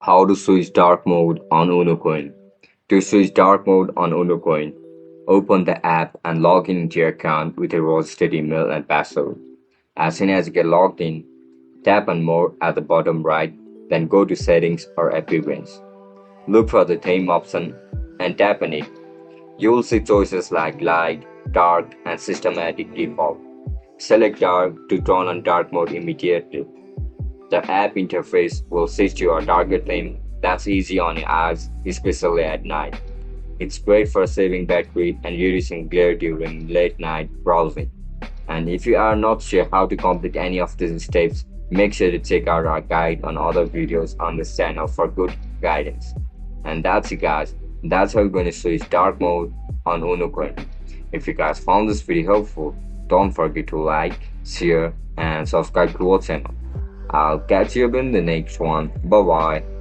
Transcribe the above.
How to switch dark mode on Unocoin. To switch dark mode on Unocoin, open the app and log into your account with a registered email and password. As soon as you get logged in, tap on More at the bottom right, then go to Settings or Appearance. Look for the theme option and tap on it. You will see choices like Light, Dark, and Systematic Default. Select Dark to turn on dark mode immediately. The app interface will switch to your target theme that's easy on your eyes, especially at night. It's great for saving battery and reducing glare during late night browsing. And if you are not sure how to complete any of these steps, make sure to check out our guide on other videos on this channel for good guidance. And that's it guys, that's how you're going to switch dark mode on Unocoin. If you guys found this video helpful, don't forget to like, share and subscribe to our channel. I'll catch you up in the next one. Bye bye.